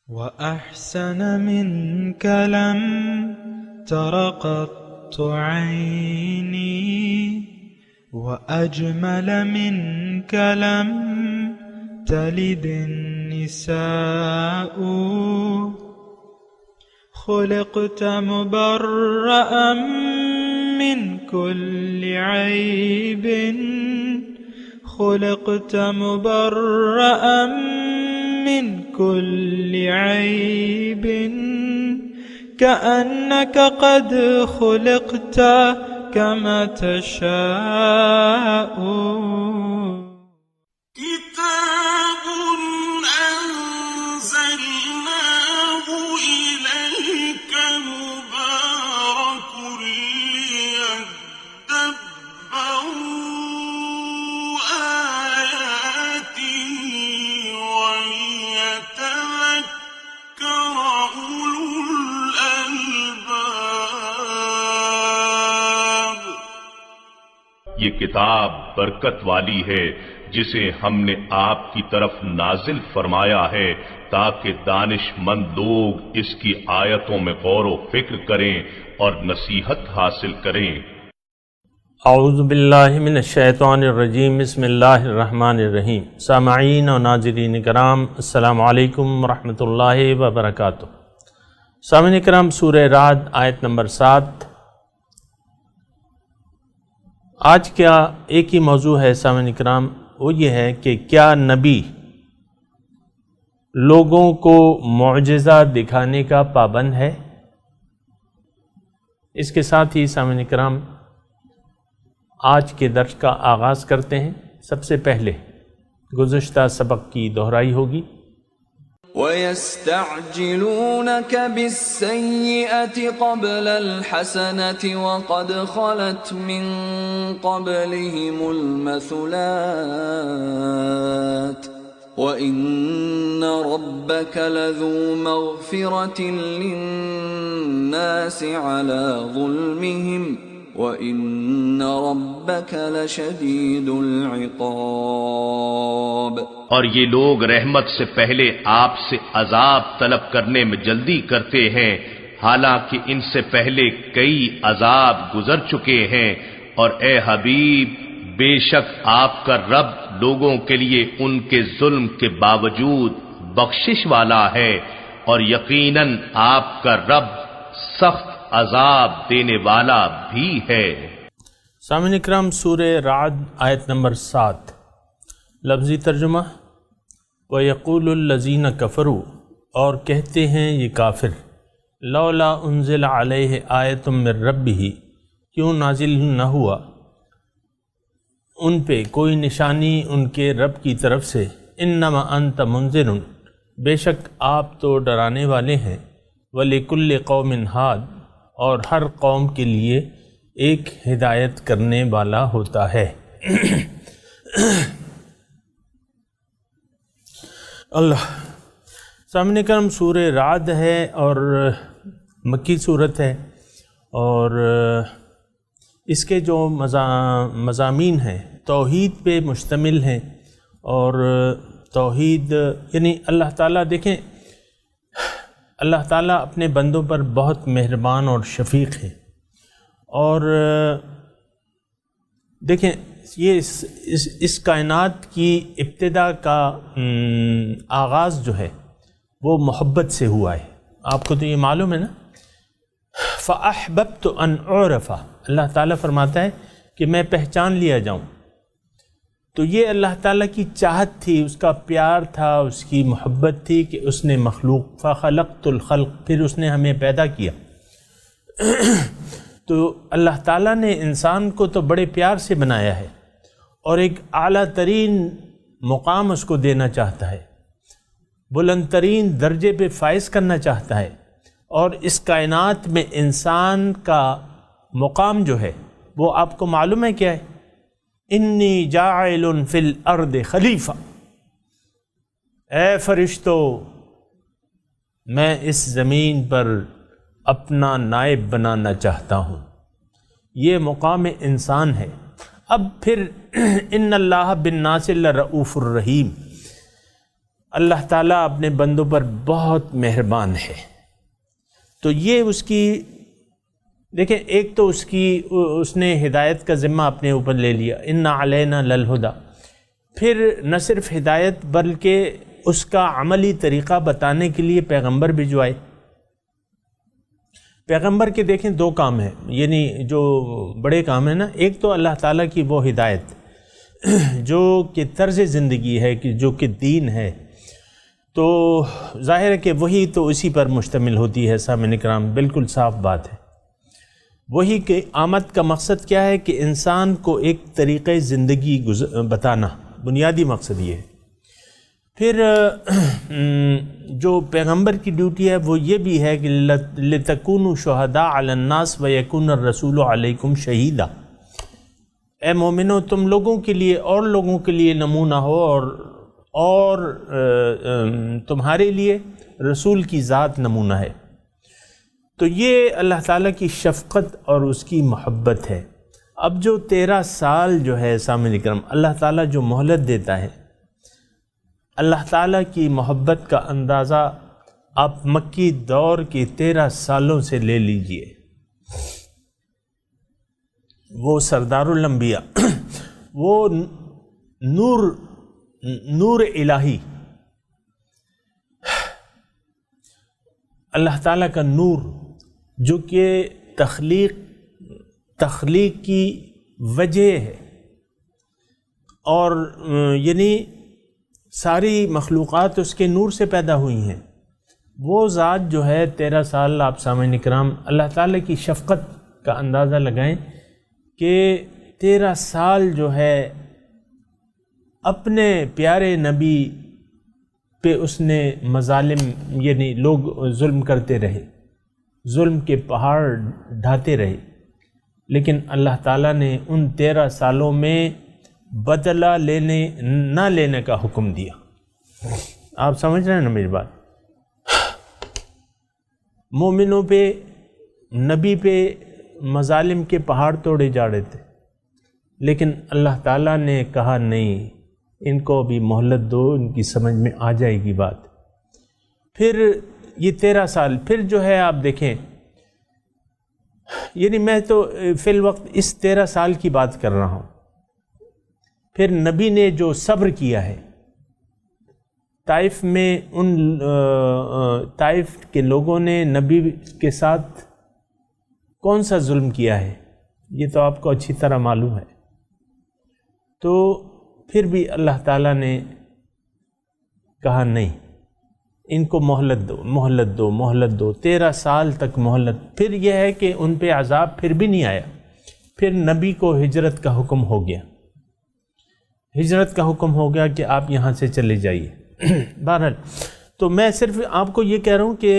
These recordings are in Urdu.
وأحسن منك لم تر قط عيني وأجمل منك لم تلد النساء خلقت مبرأ من كل عيب خلقت مبرأ من كل عيب كأنك قد خلقت كما تشاء كتاب أنزلناه إليك مبارك ليدبروا آياته وليتذكر أولو الألباب۔ یہ کتاب برکت والی ہے جسے ہم نے آپ کی طرف نازل فرمایا ہے تاکہ دانش مند لوگ اس کی آیتوں میں غور و فکر کریں اور نصیحت حاصل کریں۔ اعوذ باللہ من الشیطان الرجیم، بسم اللہ الرحمن الرحیم۔ سامعین و ناظرین کرام، السلام علیکم ورحمۃ اللہ وبرکاتہ۔ سامعین کرام، سورہ رعد آیت نمبر 7۔ آج کا ایک ہی موضوع ہے سامعین کرام، وہ یہ ہے کہ کیا نبی لوگوں کو معجزہ دکھانے کا پابند ہے؟ اس کے ساتھ ہی سامعین کرام آج کے درس کا آغاز کرتے ہیں۔ سب سے پہلے گزشتہ سبق کی دہرائی ہوگی۔ وَيَسْتَعْجِلُونَكَ بِالسَّيِّئَةِ قَبْلَ الْحَسَنَةِ وَقَدْ خَلَتْ مِن قَبْلِهِمُ الْمَثُلَاتُ وَإِنَّ رَبَّكَ لَذُو مَغْفِرَةٍ لِلنَّاسِ عَلَى ظُلْمِهِمْ وَإِنَّ رَبَّكَ لَشَدِيدُ الْعِقَابِ۔ اور یہ لوگ رحمت سے پہلے آپ سے عذاب طلب کرنے میں جلدی کرتے ہیں، حالانکہ ان سے پہلے کئی عذاب گزر چکے ہیں، اور اے حبیب بے شک آپ کا رب لوگوں کے لیے ان کے ظلم کے باوجود بخشش والا ہے، اور یقیناً آپ کا رب سخت عذاب دینے والا بھی ہے۔ سامعین اکرام، سورہ رعد آیت نمبر 7۔ لفظی ترجمہ: وَيَقُولُ الَّذِينَ كَفَرُوا، اور کہتے ہیں یہ کافر، لولا انزل علیہ آیۃ من ربہ، کیوں نازل نہ ہوا ان پہ کوئی نشانی ان کے رب کی طرف سے، انما انت منذر، بے شک آپ تو ڈرانے والے ہیں، وَلِكُلِّ قَوْمٍ ہاد، اور ہر قوم کے لیے ایک ہدایت کرنے والا ہوتا ہے۔ اللہ سامنے کرم سورہ رعد ہے اور مکی صورت ہے، اور اس کے جو مضامین ہیں توحید پہ مشتمل ہیں، اور توحید یعنی اللہ تعالیٰ، دیکھیں اللہ تعالیٰ اپنے بندوں پر بہت مہربان اور شفیق ہے، اور دیکھیں یہ اس کائنات کی ابتدا کا آغاز جو ہے وہ محبت سے ہوا ہے۔ آپ کو تو یہ معلوم ہے نا، فَأَحْبَبْتُ أَنْ أُعْرَفَ، اللہ تعالیٰ فرماتا ہے کہ میں پہچان لیا جاؤں۔ تو یہ اللہ تعالیٰ کی چاہت تھی، اس کا پیار تھا، اس کی محبت تھی کہ اس نے مخلوق فَخَلَقْتُ الْخَلْقَ، پھر اس نے ہمیں پیدا کیا۔ تو اللہ تعالیٰ نے انسان کو تو بڑے پیار سے بنایا ہے، اور ایک اعلیٰ ترین مقام اس کو دینا چاہتا ہے، بلند ترین درجے پہ فائز کرنا چاہتا ہے، اور اس کائنات میں انسان کا مقام جو ہے وہ آپ کو معلوم ہے کیا ہے؟ انی جاعل فی الارض خلیفہ، اے فرشتو میں اس زمین پر اپنا نائب بنانا چاہتا ہوں۔ یہ مقام انسان ہے۔ اب پھر ان اللہ بالناس لرؤوف الرحیم، اللہ تعالیٰ اپنے بندوں پر بہت مہربان ہے۔ تو یہ اس کی دیکھیں، ایک تو اس نے ہدایت کا ذمہ اپنے اوپر لے لیا، ان علینا للہدی، پھر نہ صرف ہدایت بلکہ اس کا عملی طریقہ بتانے کے لیے پیغمبر بھجوائے۔ پیغمبر کے دیکھیں دو کام ہیں، یعنی جو بڑے کام ہیں نا، ایک تو اللہ تعالیٰ کی وہ ہدایت جو کہ طرز زندگی ہے، کہ جو کہ دین ہے، تو ظاہر ہے کہ وہی تو اسی پر مشتمل ہوتی ہے۔ سامعین کرام، بالکل صاف بات ہے۔ وہی کہ آمد کا مقصد کیا ہے کہ انسان کو ایک طریقۂ زندگی بتانا، بنیادی مقصد یہ ہے۔ پھر جو پیغمبر کی ڈیوٹی ہے وہ یہ بھی ہے کہ لِتَكُونُوا شُهَدَاءَ عَلَى النَّاسِ وَيَكُونَ الرَّسُولُ عَلَيْكُمْ شَهِيدًا، اے مومنو تم لوگوں کے لیے اور لوگوں کے لیے نمونہ ہو، اور تمہارے لیے رسول کی ذات نمونہ ہے۔ تو یہ اللہ تعالیٰ کی شفقت اور اس کی محبت ہے۔ اب جو 13 سال جو ہے سامعین کرام، اللہ تعالیٰ جو مہلت دیتا ہے، اللہ تعالیٰ کی محبت کا اندازہ آپ مکی دور کے 13 سالوں سے لے لیجئے۔ وہ سردار الانبیاء، وہ نور الہی، اللہ تعالیٰ کا نور جو کہ تخلیق کی وجہ ہے، اور یعنی ساری مخلوقات اس کے نور سے پیدا ہوئی ہیں، وہ ذات جو ہے 13 سال آپ سامعین کرام اللہ تعالیٰ کی شفقت کا اندازہ لگائیں کہ 13 سال جو ہے اپنے پیارے نبی پہ اس نے مظالم، یعنی لوگ ظلم کرتے رہے، ظلم کے پہاڑ ڈھاتے رہے، لیکن اللہ تعالیٰ نے ان 13 سالوں میں بدلہ نہ لینے کا حکم دیا۔ آپ سمجھ رہے ہیں نا میری بات؟ مومنوں پہ، نبی پہ مظالم کے پہاڑ توڑے جا رہے تھے، لیکن اللہ تعالیٰ نے کہا نہیں، ان کو بھی مہلت دو، ان کی سمجھ میں آ جائے گی بات۔ پھر یہ 13 سال پھر جو ہے آپ دیکھیں، یعنی میں تو فی الوقت اس 13 سال کی بات کر رہا ہوں۔ پھر نبی نے جو صبر کیا ہے، طائف میں طائف کے لوگوں نے نبی کے ساتھ کون سا ظلم کیا ہے، یہ تو آپ کو اچھی طرح معلوم ہے۔ تو پھر بھی اللہ تعالیٰ نے کہا نہیں، ان کو مہلت دو، مہلت دو، مہلت دو، 13 سال تک مہلت۔ پھر یہ ہے کہ ان پہ عذاب پھر بھی نہیں آیا، پھر نبی کو ہجرت کا حکم ہو گیا، ہجرت کا حکم ہو گیا کہ آپ یہاں سے چلے جائیے۔ بہرحال تو میں صرف آپ کو یہ کہہ رہا ہوں کہ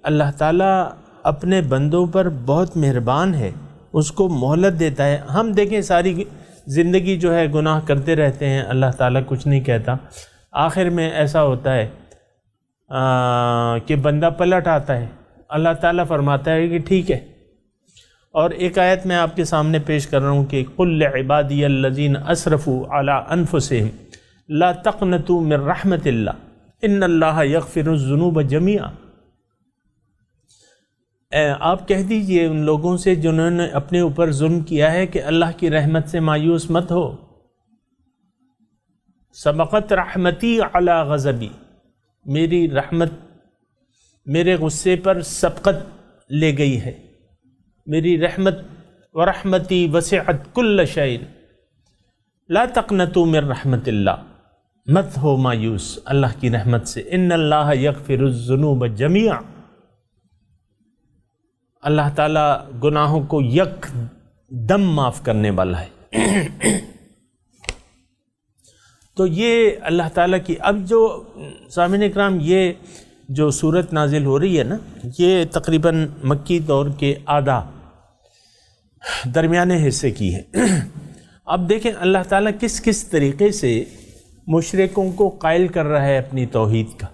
اللہ تعالیٰ اپنے بندوں پر بہت مہربان ہے، اس کو مہلت دیتا ہے۔ ہم دیکھیں ساری زندگی جو ہے گناہ کرتے رہتے ہیں، اللہ تعالیٰ کچھ نہیں کہتا، آخر میں ایسا ہوتا ہے کہ بندہ پلٹ آتا ہے، اللہ تعالیٰ فرماتا ہے کہ ٹھیک ہے۔ اور ایک آیت میں آپ کے سامنے پیش کر رہا ہوں کہ قُلْ لِعِبَادِيَ الَّذِينَ أَسْرَفُوا عَلَىٰ أَنفُسِهِمْ لَا تَقْنَطُوا مِن رَحْمَةِ اللَّهِ إِنَّ اللَّهَ يَغْفِرُ الذُّنُوبَ جَمِيعًا۔ آپ کہہ دیجئے ان لوگوں سے جنہوں نے اپنے اوپر ظلم کیا ہے کہ اللہ کی رحمت سے مایوس مت ہو۔ سبقت رحمتی علی غضبی، میری رحمت میرے غصے پر سبقت لے گئی ہے، میری رحمت ورحمتی وسعت کل شیء لا تقنطوا من رحمت اللہ، مت ہو مایوس اللہ کی رحمت سے، ان اللہ یغفر الذنوب جميعا، اللہ تعالیٰ گناہوں کو یک دم معاف کرنے والا ہے۔ تو یہ اللہ تعالیٰ کی، اب جو سامعین اکرام یہ جو صورت نازل ہو رہی ہے نا، یہ تقریباً مکی دور کے آدھا درمیانے حصے کی ہے۔ اب دیکھیں اللہ تعالیٰ کس کس طریقے سے مشرکوں کو قائل کر رہا ہے اپنی توحید کا۔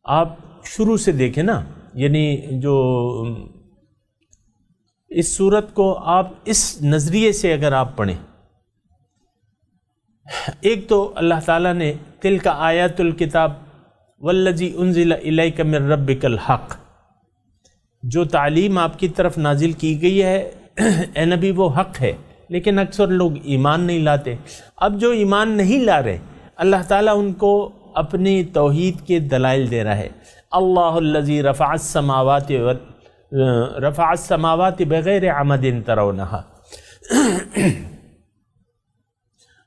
آپ شروع سے دیکھیں نا، یعنی جو اس صورت کو آپ اس نظریے سے اگر آپ پڑھیں ایک تو اللہ تعالیٰ نے تلک آیات الکتاب والذی انزل الیک من ربک الحق، جو تعلیم آپ کی طرف نازل کی گئی ہے اے نبی وہ حق ہے، لیکن اکثر لوگ ایمان نہیں لاتے۔ اب جو ایمان نہیں لا رہے، اللہ تعالیٰ ان کو اپنی توحید کے دلائل دے رہا ہے۔ اللہ الذی رفع السماوات بغیر عمد ترونہا،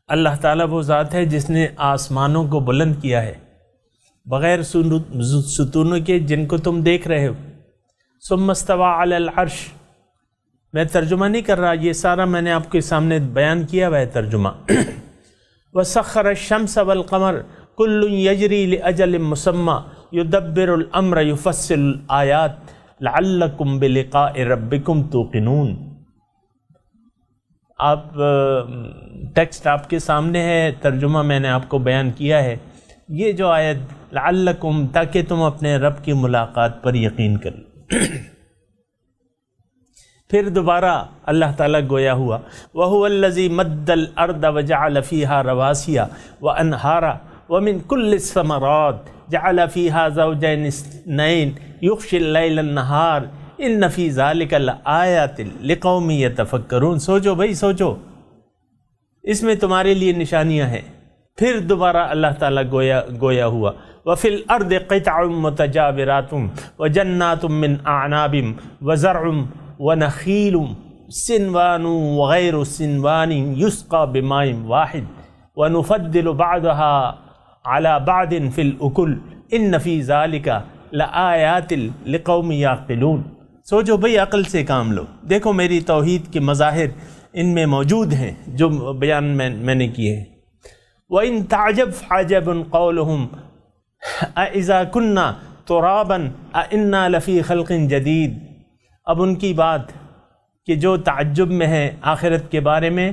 اللہ تعالیٰ وہ ذات ہے جس نے آسمانوں کو بلند کیا ہے بغیر ستونوں کے، جن کو تم دیکھ رہے ہو۔ ثم استوى علی العرش، میں ترجمہ نہیں کر رہا، یہ سارا میں نے آپ کے سامنے بیان کیا ہوا ہے ترجمہ۔ وسخر الشمس والقمر کل یجری لاجل مسمى یدبر الامر یفصل الآیات لعلکم بلقاء ربکم توقنون۔ آپ ٹیکسٹ آپ کے سامنے ہے، ترجمہ میں نے آپ کو بیان کیا ہے۔ یہ جو آیت لعلکم، تاکہ تم اپنے رب کی ملاقات پر یقین کر لو۔ پھر دوبارہ اللہ تعالیٰ گویا ہوا، وَهُوَ الَّذِي مَدَّ الْأَرْضَ وَجَعَلَ فِيهَا رَوَاسِيَ وَأَنْهَارًا وَمِن كُلِّ الثَّمَرَاتِ جَعَلَ فِيهَا زَوْجَيْنِ اثْنَيْنِ يُغْشِي اللَّيْلَ النَّهَارَ إِنَّ فِي ذَلِكَ لَآيَاتٍ لِقَوْمٍ يَتَفَكَّرُونَ۔ سوچو بھائی سوچو، اس میں تمہارے لیے نشانیاں ہیں۔ پھر دوبارہ اللہ تعالیٰ گویا ہوا، وَفِي الْأَرْضِ قِطَعٌ مُتَجَاوِرَاتٌ وَجَنَّاتٌ مِّنْ أَعْنَابٍ وَزَرْعٌ وَنَخِيلٌ سِنْوَانٌ وَغَيْرُ سِنْوَانٍ يُسْقَى بِمَاءٍ وَاحِدٍ وَنُفَضِّلُ بَعْضَهَا عَلَى بَعْضٍ فِي الْأُكُلِ إِنَّ فِي ذَلِكَ لَآيَاتٍ لِقَوْمٍ يَعْقِلُونَ۔ سوچو بھئی، عقل سے کام لو، دیکھو میری توحید کے مظاہر ان میں موجود ہیں جو بیان میں نے کیے ہیں۔ وَإِن تَعْجَبْ فَعَجَبٌ قَوْلُهُمْ أَإِذَا كُنَّا تُرَابًا أَإِنَّا لَفِي خَلْقٍ جَدِيدٍ۔ اب ان کی بات کہ جو تعجب میں ہے آخرت کے بارے میں،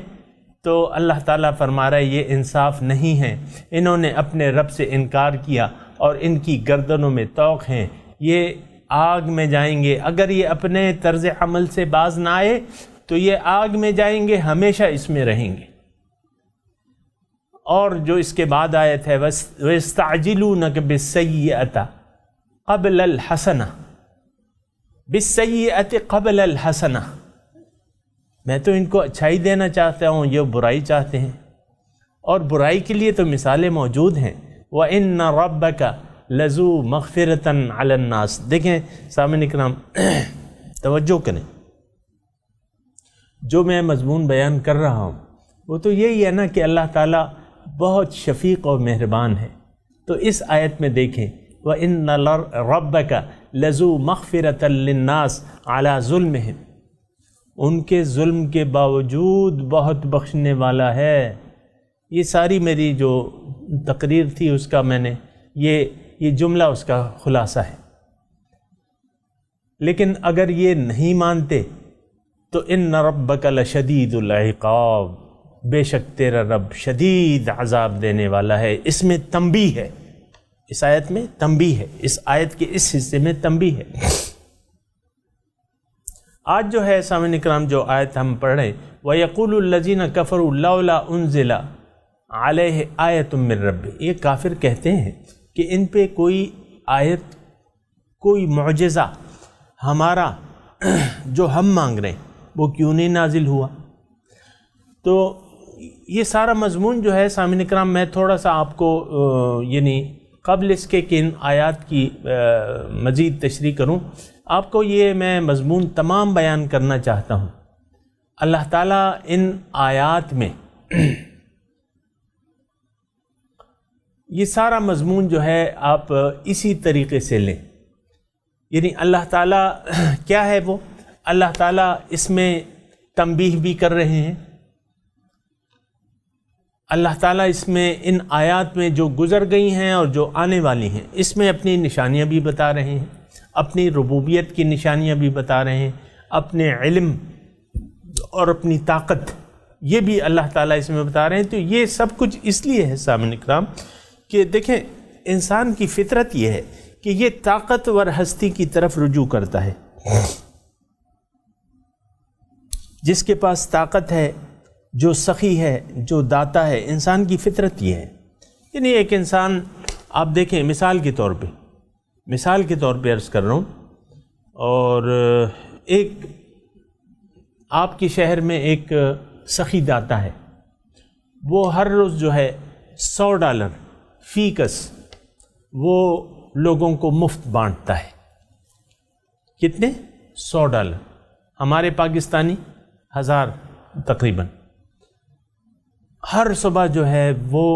تو اللہ تعالیٰ فرما رہا ہے یہ انصاف نہیں ہے، انہوں نے اپنے رب سے انکار کیا اور ان کی گردنوں میں طوق ہیں، یہ آگ میں جائیں گے۔ اگر یہ اپنے طرز عمل سے باز نہ آئے تو یہ آگ میں جائیں گے، ہمیشہ اس میں رہیں گے۔ اور جو اس کے بعد آیت ہے وَيَسْتَعْجِلُونَكَ بِالسَّيِّئَةِ قَبْلَ الْحَسَنَةِ، بِالسَّيِّئَةِ قَبْلَ الْحَسَنَةِ، میں تو ان کو اچھائی دینا چاہتا ہوں، یہ برائی چاہتے ہیں، اور برائی کے لیے تو مثالیں موجود ہیں۔ وَإِنَّ رَبَّكَ لَذُو مَغْفِرَةً عَلَى النَّاسِ۔ دیکھیں سامعین اکرام، توجہ کریں، جو میں مضمون بیان کر رہا ہوں وہ تو یہی ہے نا کہ اللہ تعالیٰ بہت شفیق اور مہربان ہے۔ تو اس آیت میں دیکھیں وَإِنَّ رَبَّكَ لَذُو مَغْفِرَةً لِلنَّاسِ عَلَى ظُلْمِهِمْ، ان کے ظلم کے باوجود بہت بخشنے والا ہے۔ یہ ساری میری جو تقریر تھی اس کا میں نے یہ جملہ اس کا خلاصہ ہے۔ لیکن اگر یہ نہیں مانتے تو ان ربک لشدید العقاب، بے شک تیرا رب شدید عذاب دینے والا ہے۔ اس میں تنبیہ ہے، اس آیت میں تنبیہ ہے، اس آیت کے اس حصے میں تنبیہ ہے۔ آج جو ہے سامعین اکرام جو آیت ہم پڑھ رہے ہیں، وَيَقُولُ الَّذِينَ كَفَرُوا لَوْلَا أُنزِلَ عَلَيْهِ آیَةٌ مِّن رَّبِّهِ، یہ کافر کہتے ہیں کہ ان پہ کوئی آیت، کوئی معجزہ ہمارا جو ہم مانگ رہے ہیں وہ کیوں نہیں نازل ہوا۔ تو یہ سارا مضمون جو ہے سامعین اکرام میں تھوڑا سا آپ کو یعنی قبل اس کے کہ ان آیات کی مزید تشریح کروں، آپ کو یہ میں مضمون تمام بیان کرنا چاہتا ہوں۔ اللہ تعالیٰ ان آیات میں یہ سارا مضمون جو ہے آپ اسی طریقے سے لیں، یعنی اللہ تعالیٰ کیا ہے وہ، اللہ تعالیٰ اس میں تنبیہ بھی کر رہے ہیں، اللہ تعالیٰ اس میں ان آیات میں جو گزر گئی ہیں اور جو آنے والی ہیں اس میں اپنی نشانیاں بھی بتا رہے ہیں، اپنی ربوبیت کی نشانیاں بھی بتا رہے ہیں، اپنے علم اور اپنی طاقت یہ بھی اللہ تعالیٰ اس میں بتا رہے ہیں۔ تو یہ سب کچھ اس لیے ہے سامعین اکرام کہ دیکھیں انسان کی فطرت یہ ہے کہ یہ طاقتور ہستی کی طرف رجوع کرتا ہے۔ جس کے پاس طاقت ہے جو سخی ہے، جو داتا ہے، انسان کی فطرت یہ ہے. یعنی ایک انسان آپ دیکھیں مثال کے طور پہ عرض کر رہا ہوں، اور ایک آپ کے شہر میں ایک سخی داتا ہے، وہ ہر روز جو ہے $100 فی کس وہ لوگوں کو مفت بانٹتا ہے. کتنے؟ $100. ہمارے پاکستانی 1000 تقریباً. ہر صبح جو ہے وہ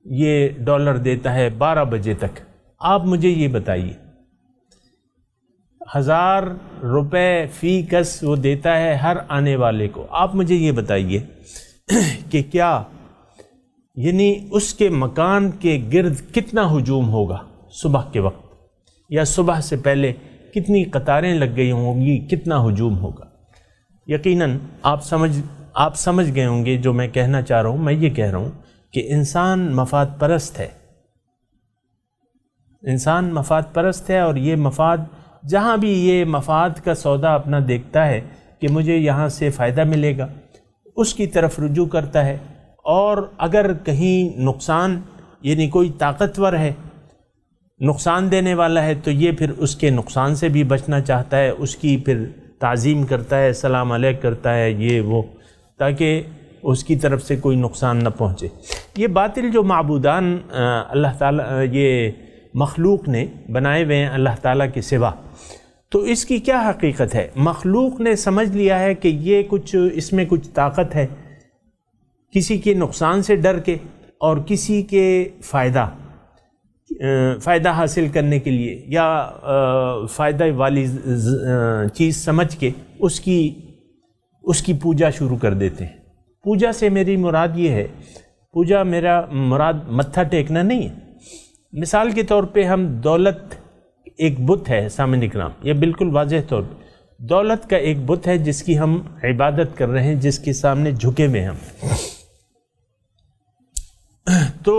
یہ ڈالر دیتا ہے 12 بجے تک. آپ مجھے یہ بتائیے، 1000 روپے فی کس وہ دیتا ہے ہر آنے والے کو. آپ مجھے یہ بتائیے کہ کیا یعنی اس کے مکان کے گرد کتنا ہجوم ہوگا صبح کے وقت، یا صبح سے پہلے کتنی قطاریں لگ گئی ہوں گی، کتنا ہجوم ہوگا. یقیناً آپ سمجھ گئے ہوں گے جو میں کہنا چاہ رہا ہوں. میں یہ کہہ رہا ہوں کہ انسان مفاد پرست ہے. انسان مفاد پرست ہے، اور یہ مفاد جہاں بھی یہ مفاد کا سودا اپنا دیکھتا ہے کہ مجھے یہاں سے فائدہ ملے گا، اس کی طرف رجوع کرتا ہے. اور اگر کہیں نقصان یعنی کوئی طاقتور ہے، نقصان دینے والا ہے، تو یہ پھر اس کے نقصان سے بھی بچنا چاہتا ہے، اس کی پھر تعظیم کرتا ہے، سلام علیک کرتا ہے، یہ وہ، تاکہ اس کی طرف سے کوئی نقصان نہ پہنچے. یہ باطل جو معبودان اللہ تعالیٰ یہ مخلوق نے بنائے ہوئے ہیں اللہ تعالیٰ کے سوا، تو اس کی کیا حقیقت ہے؟ مخلوق نے سمجھ لیا ہے کہ یہ اس میں کچھ طاقت ہے، کسی کے نقصان سے ڈر کے اور کسی کے فائدہ حاصل کرنے کے لیے یا فائدہ والی چیز سمجھ کے اس کی پوجا شروع کر دیتے ہیں. پوجا سے میری مراد یہ ہے، پوجا میرا مراد متھا ٹیکنا نہیں ہے. مثال کے طور پہ ہم دولت ایک بت ہے سامعین اکرام، یہ بالکل واضح طور پہ دولت کا ایک بت ہے جس کی ہم عبادت کر رہے ہیں، جس کے سامنے جھکے ہوئے ہم. تو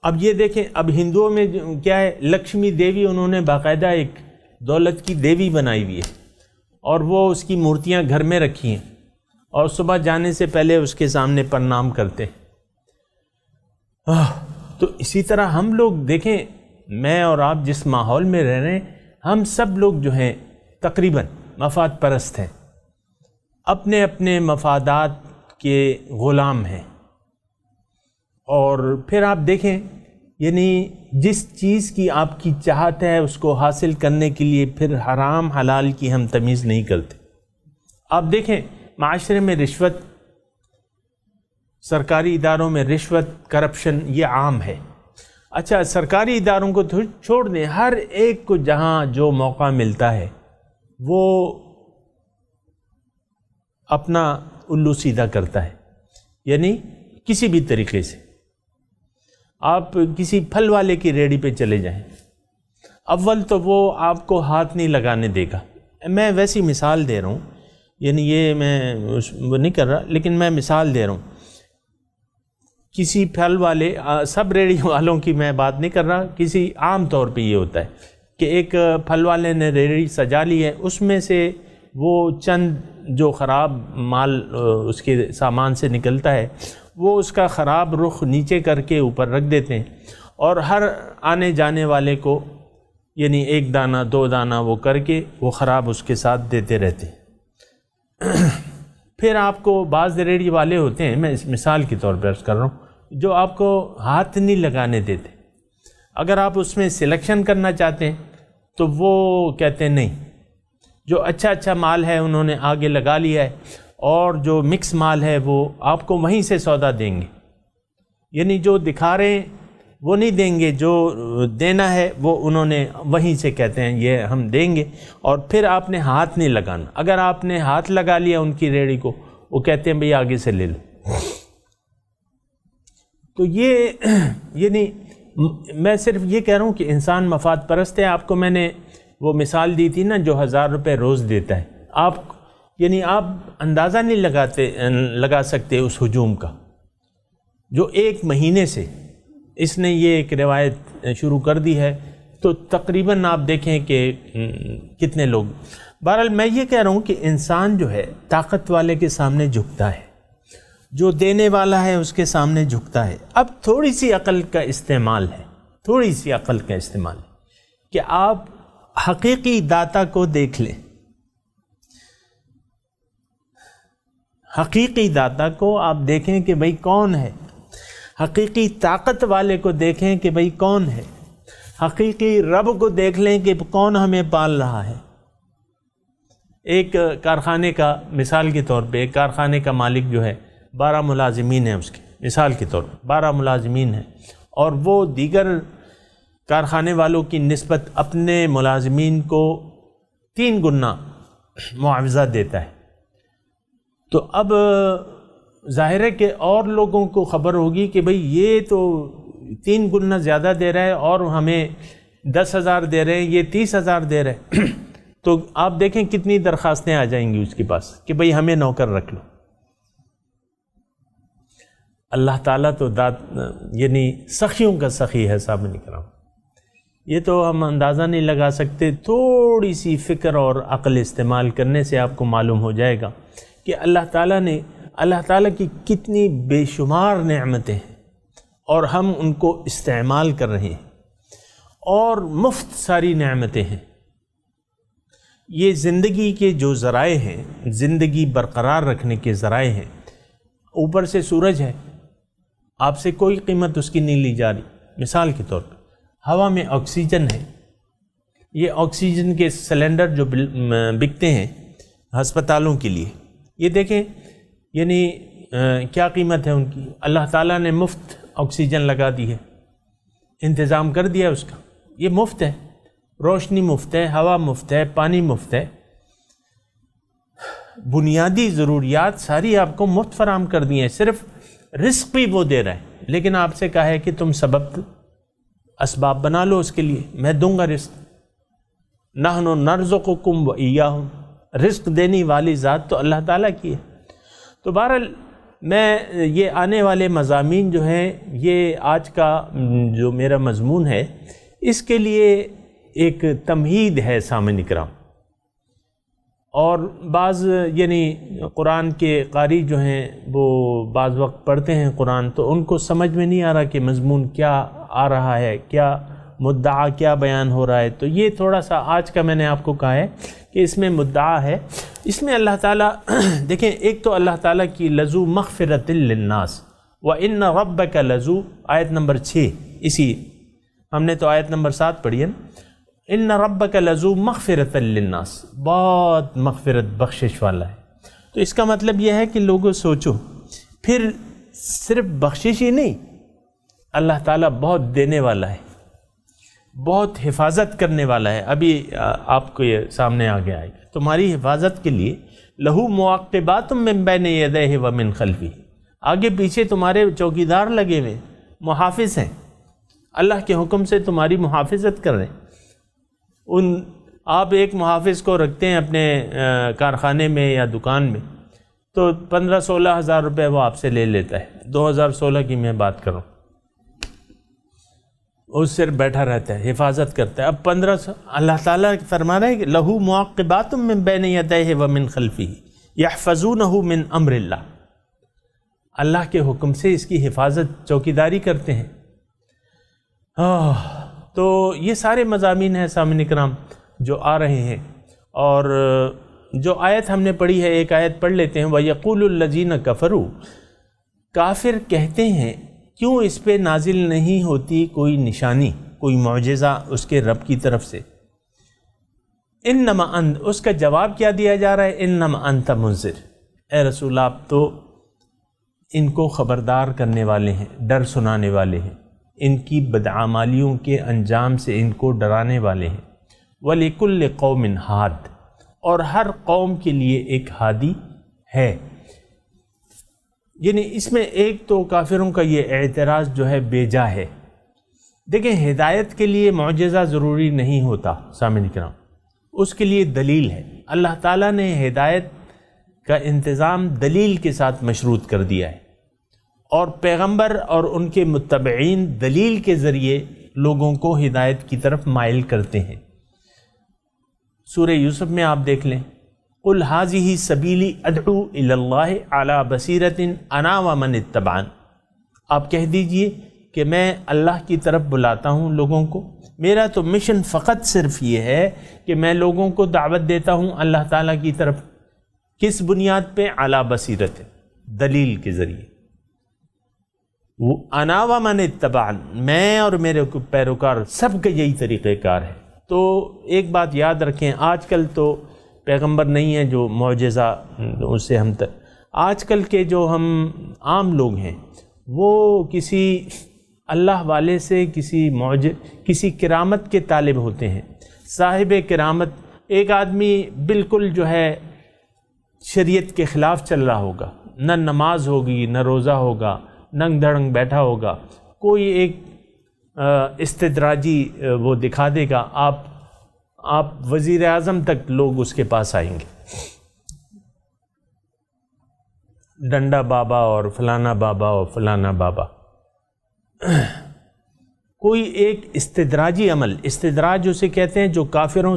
اب یہ دیکھیں، اب ہندوؤں میں کیا ہے، لکشمی دیوی انہوں نے باقاعدہ ایک دولت کی دیوی بنائی ہوئی ہے، اور وہ اس کی مورتیاں گھر میں رکھی ہیں، اور صبح جانے سے پہلے اس کے سامنے پرنام کرتے ہیں. تو اسی طرح ہم لوگ دیکھیں، میں اور آپ جس ماحول میں رہ رہے ہیں، ہم سب لوگ جو ہیں تقریباً مفاد پرست ہیں، اپنے اپنے مفادات کے غلام ہیں. اور پھر آپ دیکھیں، یعنی جس چیز کی آپ کی چاہت ہے اس کو حاصل کرنے کے لیے پھر حرام حلال کی ہم تمیز نہیں کرتے. آپ دیکھیں معاشرے میں رشوت، سرکاری اداروں میں رشوت، کرپشن یہ عام ہے. اچھا، سرکاری اداروں کو چھوڑ دیں، ہر ایک کو جہاں جو موقع ملتا ہے وہ اپنا الو سیدھا کرتا ہے. یعنی کسی بھی طریقے سے آپ کسی پھل والے کی ریڑھی پہ چلے جائیں، اول تو وہ آپ کو ہاتھ نہیں لگانے دے گا. میں ویسی مثال دے رہا ہوں، یعنی یہ میں وہ نہیں کر رہا، لیکن میں مثال دے رہا ہوں. کسی پھل والے، سب ریڑھی والوں کی میں بات نہیں کر رہا، کسی عام طور پہ یہ ہوتا ہے کہ ایک پھل والے نے ریڑھی سجا لی ہے، اس میں سے وہ چند جو خراب مال اس کے سامان سے نکلتا ہے وہ اس کا خراب رخ نیچے کر کے اوپر رکھ دیتے ہیں، اور ہر آنے جانے والے کو یعنی 1 دانہ 2 دانہ وہ کر کے وہ خراب اس کے ساتھ دیتے رہتے ہیں. پھر آپ کو بعض ریڑھی والے ہوتے ہیں، میں اس مثال کے طور پر عرض کر رہا ہوں، جو آپ کو ہاتھ نہیں لگانے دیتے. اگر آپ اس میں سلیکشن کرنا چاہتے ہیں تو وہ کہتے ہیں نہیں، جو اچھا مال ہے انہوں نے آگے لگا لیا ہے، اور جو مکس مال ہے وہ آپ کو وہیں سے سودا دیں گے. یعنی جو دکھا رہے ہیں وہ نہیں دیں گے، جو دینا ہے وہ انہوں نے وہیں سے کہتے ہیں یہ ہم دیں گے، اور پھر آپ نے ہاتھ نہیں لگانا. اگر آپ نے ہاتھ لگا لیا ان کی ریڑھی کو، وہ کہتے ہیں بھئی آگے سے لے لو. تو یہ یعنی میں صرف یہ کہہ رہا ہوں کہ انسان مفاد پرست ہے. آپ کو میں نے وہ مثال دی تھی نا جو 1000 روپے روز دیتا ہے. آپ اندازہ نہیں لگا سکتے اس ہجوم کا جو 1 مہینے سے اس نے یہ ایک روایت شروع کر دی ہے. تو تقریباً آپ دیکھیں کہ کتنے لوگ. بہرحال میں یہ کہہ رہا ہوں کہ انسان جو ہے طاقت والے کے سامنے جھکتا ہے. جو دینے والا ہے اس کے سامنے جھکتا ہے۔ اب تھوڑی سی عقل کا استعمال ہے، تھوڑی سی عقل کا استعمال ہے کہ آپ حقیقی داتا کو دیکھ لیں، حقیقی داتا کو آپ دیکھیں کہ بھئی کون ہے، حقیقی طاقت والے کو دیکھیں کہ بھئی کون ہے، حقیقی رب کو دیکھ لیں کہ کون ہمیں پال رہا ہے۔ ایک کارخانے کا مثال کے طور پہ ایک کارخانے کا مالک جو ہے 12 ملازمین ہیں، اس کے مثال کے طور پہ 12 ملازمین ہیں، اور وہ دیگر کارخانے والوں کی نسبت اپنے ملازمین کو 3 گنا معاوضہ دیتا ہے۔ تو اب ظاہر ہے کہ اور لوگوں کو خبر ہوگی کہ بھئی یہ تو 3 گنا زیادہ دے رہا ہے اور ہمیں 10,000 دے رہے ہیں، یہ 30,000 دے رہے ہیں۔ تو آپ دیکھیں کتنی درخواستیں آ جائیں گی اس کے پاس کہ بھئی ہمیں نوکر رکھ لو۔ اللہ تعالیٰ تو یعنی سخیوں کا سخی ہے سامنے کرام، یہ تو ہم اندازہ نہیں لگا سکتے۔ تھوڑی سی فکر اور عقل استعمال کرنے سے آپ کو معلوم ہو جائے گا کہ اللہ تعالیٰ کی کتنی بے شمار نعمتیں ہیں اور ہم ان کو استعمال کر رہے ہیں، اور مفت ساری نعمتیں ہیں۔ یہ زندگی کے جو ذرائع ہیں، زندگی برقرار رکھنے کے ذرائع ہیں، اوپر سے سورج ہے، آپ سے کوئی قیمت اس کی نہیں لی جا رہی۔ مثال کے طور پر ہوا میں آکسیجن ہے، یہ آکسیجن کے سلنڈر جو بکتے ہیں ہسپتالوں کے لیے، یہ دیکھیں یعنی کیا قیمت ہے ان کی۔ اللہ تعالیٰ نے مفت آکسیجن لگا دی ہے، انتظام کر دیا اس کا، یہ مفت ہے، روشنی مفت ہے، ہوا مفت ہے، پانی مفت ہے، بنیادی ضروریات ساری آپ کو مفت فراہم کر دی ہیں۔ صرف رزق بھی وہ دے رہا ہے، لیکن آپ سے کہا ہے کہ تم سبب اسباب بنا لو اس کے لیے، میں دوں گا رزق۔ نحن نرزقکم و ایاہم، رزق دینے والی ذات تو اللہ تعالیٰ کی ہے۔ تو بہرحال میں یہ آنے والے مضامین جو ہیں، یہ آج کا جو میرا مضمون ہے، اس کے لیے ایک تمہید ہے سامعین کرام۔ اور بعض یعنی قرآن کے قاری جو ہیں وہ بعض وقت پڑھتے ہیں قرآن، تو ان کو سمجھ میں نہیں آ رہا کہ مضمون کیا آ رہا ہے، کیا مدعا کیا بیان ہو رہا ہے۔ تو یہ تھوڑا سا آج کا میں نے آپ کو کہا ہے کہ اس میں مدعا ہے، اس میں اللہ تعالیٰ دیکھیں، ایک تو اللہ تعالیٰ کی لذو مغفرۃ للناس وَإِنَّ رَبَّكَ لذو، آیت نمبر 6، اسی ہم نے تو آیت نمبر 7 پڑھی ہے نا، ان ربک لذو مغفرۃ للناس، بہت مغفرت بخشش والا ہے۔ تو اس کا مطلب یہ ہے کہ لوگوں سوچو، پھر صرف بخشش ہی نہیں، اللہ تعالیٰ بہت دینے والا ہے، بہت حفاظت کرنے والا ہے۔ ابھی آپ کو یہ سامنے آگے آئے گا، تمہاری حفاظت کے لیے لہو معقبات من بین یدیہ ومن خلفہ، آگے پیچھے تمہارے چوکیدار لگے ہوئے، محافظ ہیں، اللہ کے حکم سے تمہاری محافظت کر رہے ہیں۔ آپ ایک محافظ کو رکھتے ہیں اپنے کارخانے میں یا دکان میں، تو 15-16 ہزار روپے وہ آپ سے لے لیتا ہے۔ 2016 کی میں بات کروں، اس صرف بیٹھا رہتا ہے، حفاظت کرتا ہے۔ اب 1500 اللہ تعالیٰ فرما رہا ہے کہ لہو معقبات من بین یدیہ ومن خلفہ یحفظونہ من امر اللہ، اللہ کے حکم سے اس کی حفاظت چوکیداری کرتے ہیں۔ تو یہ سارے مضامین ہیں سامعین کرام جو آ رہے ہیں، اور جو آیت ہم نے پڑھی ہے، ایک آیت پڑھ لیتے ہیں۔ وَيَقُولُ الَّذِينَ كَفَرُوا، کافر کہتے ہیں کیوں اس پہ نازل نہیں ہوتی کوئی نشانی، کوئی معجزہ اس کے رب کی طرف سے۔ انما انت، اس کا جواب کیا دیا جا رہا ہے، انما انت منذر، اے رسول آپ تو ان کو خبردار کرنے والے ہیں، ڈر سنانے والے ہیں، ان کی بدعمالیوں کے انجام سے ان کو ڈرانے والے ہیں۔ وَلِكُلِّ قَوْمٍ ہاد، اور ہر قوم کے لیے ایک ہادی ہے۔ یعنی اس میں ایک تو کافروں کا یہ اعتراض جو ہے بے جا ہے۔ دیکھیں، ہدایت کے لیے معجزہ ضروری نہیں ہوتا سامعین کرام، اس کے لیے دلیل ہے۔ اللہ تعالیٰ نے ہدایت کا انتظام دلیل کے ساتھ مشروط کر دیا ہے، اور پیغمبر اور ان کے متبعین دلیل کے ذریعے لوگوں کو ہدایت کی طرف مائل کرتے ہیں۔ سورہ یوسف میں آپ دیکھ لیں، قل ھذہ سبیلی ادعو الی اللہ علی بصیرۃ انا ومن اتبعن، آپ کہہ دیجئے کہ میں اللہ کی طرف بلاتا ہوں لوگوں کو، میرا تو مشن فقط صرف یہ ہے کہ میں لوگوں کو دعوت دیتا ہوں اللہ تعالیٰ کی طرف، کس بنیاد پہ؟ علی بصیرت، دلیل کے ذریعے، وہ انا ومن اتبعن، میں اور میرے پیروکار سب کا یہی طریقہ کار ہے۔ تو ایک بات یاد رکھیں، آج کل تو پیغمبر نہیں ہے جو معجزہ اس سے ہم آج کل کے جو ہم عام لوگ ہیں وہ کسی اللہ والے سے کسی کرامت کے طالب ہوتے ہیں، صاحب کرامت۔ ایک آدمی بالکل جو ہے شریعت کے خلاف چل رہا ہوگا، نہ نماز ہوگی نہ روزہ ہوگا، ننگ دھڑنگ بیٹھا ہوگا، کوئی ایک استدراجی وہ دکھا دے گا، آپ وزیر اعظم تک لوگ اس کے پاس آئیں گے، ڈنڈا بابا اور فلانا بابا اور فلانا بابا۔ کوئی ایک استدراجی عمل، استدراج اسے کہتے ہیں جو کافروں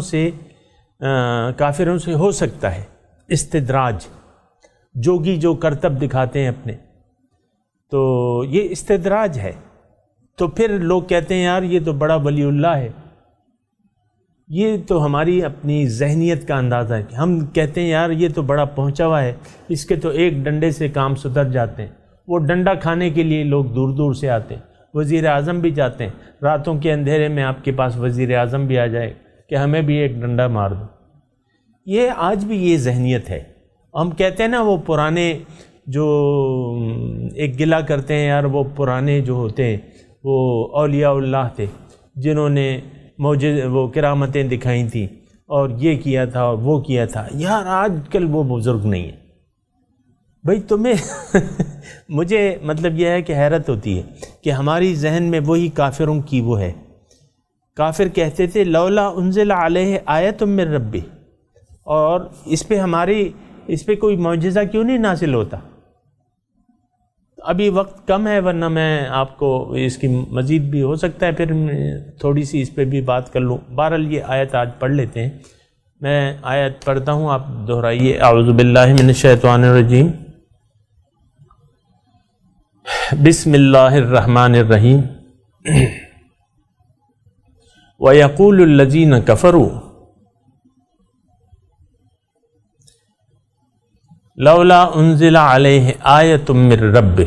سے ہو سکتا ہے، استدراج، جوگی جو کرتب دکھاتے ہیں اپنے، تو یہ استدراج ہے۔ تو پھر لوگ کہتے ہیں یار یہ تو بڑا ولی اللہ ہے، یہ تو ہماری اپنی ذہنیت کا اندازہ ہے کہ ہم کہتے ہیں یار یہ تو بڑا پہنچا ہوا ہے، اس کے تو ایک ڈنڈے سے کام سدھر جاتے ہیں۔ وہ ڈنڈا کھانے کے لیے لوگ دور دور سے آتے ہیں، وزیر اعظم بھی جاتے ہیں، راتوں کے اندھیرے میں آپ کے پاس وزیر اعظم بھی آ جائے کہ ہمیں بھی ایک ڈنڈا مار دو۔ یہ آج بھی یہ ذہنیت ہے۔ ہم کہتے ہیں نا وہ پرانے جو ایک گلہ کرتے ہیں یار، وہ پرانے جو ہوتے ہیں وہ اولیاء اللہ تھے جنہوں نے وہ کرامتیں دکھائی تھیں اور یہ کیا تھا اور وہ کیا تھا۔ یار آج کل وہ بزرگ نہیں ہیں بھائی، تمہیں مجھے مطلب یہ ہے کہ حیرت ہوتی ہے کہ ہماری ذہن میں وہی کافروں کی وہ ہے۔ کافر کہتے تھے لولا انزل علیہ آیۃ من ربہ، اور اس پہ کوئی معجزہ کیوں نہیں نازل ہوتا؟ ابھی وقت کم ہے ورنہ میں آپ کو اس کی مزید بھی ہو سکتا ہے، پھر تھوڑی سی اس پہ بھی بات کر لوں۔ بہرحال یہ آیت آج پڑھ لیتے ہیں، میں آیت پڑھتا ہوں، آپ دہرائیے۔ اعوذ باللہ من الشیطان الرجیم، بسم اللہ الرحمن الرحیم۔ وَيَقُولُ الَّذِينَ كَفَرُوا لولا انزل علیہ آیۃ من ربہ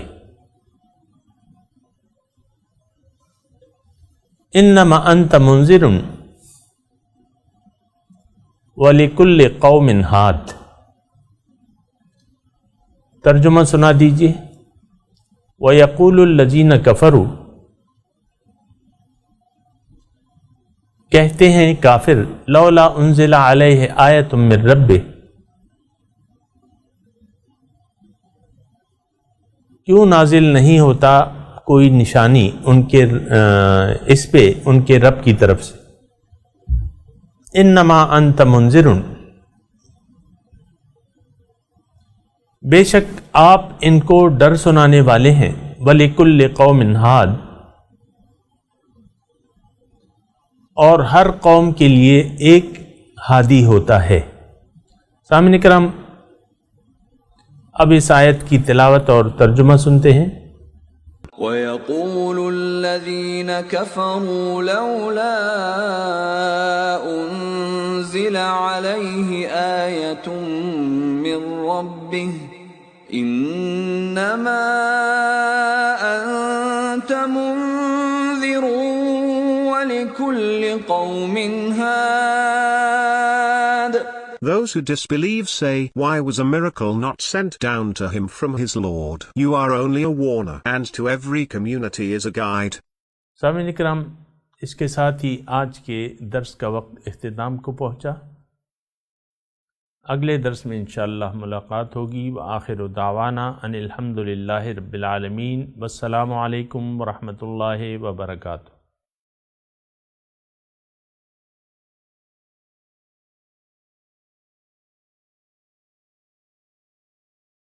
انما انت منذر وَلِكُلِّ قَوْمٍ ہاد۔ ترجمہ سنا دیجیے۔ وَيَقُولُ الَّذِينَ كَفَرُوا، کہتے ہیں کافر، لولا انزل علیہ آیۃ من ربہ، کیوں نازل نہیں ہوتا کوئی نشانی ان کے اس پہ ان کے رب کی طرف سے۔ انما انت منذر، بے شک آپ ان کو ڈر سنانے والے ہیں۔ وَلِكُلِّ قَوْمٍ ہاد، اور ہر قوم کے لیے ایک ہادی ہوتا ہے۔ سامعین کرام، اب اس آیت کی تلاوت اور ترجمہ سنتے ہیں۔ وَيَقُولُ الَّذِينَ كَفَرُوا لَوْلَا أُنزِلَ عَلَيْهِ آيَةٌ مِّن رَّبِّهِ إِنَّمَا أَنتَ مُنذِرٌ وَلِكُلِّ قَوْمٍ هَادٍ۔ Those who disbelieve say, why was a miracle not sent down to him from his Lord? You are only a warner, and to every community is a guide. سامعین کرام، اس کے ساتھ ہی آج کے درس کا وقت اختتام کو پہنچا۔ اگلے درس میں انشاءاللہ ملاقات ہوگی۔ وآخر دعوانا ان الحمد للہ رب العالمین، والسلام علیکم ورحمۃ اللہ وبرکاتہ۔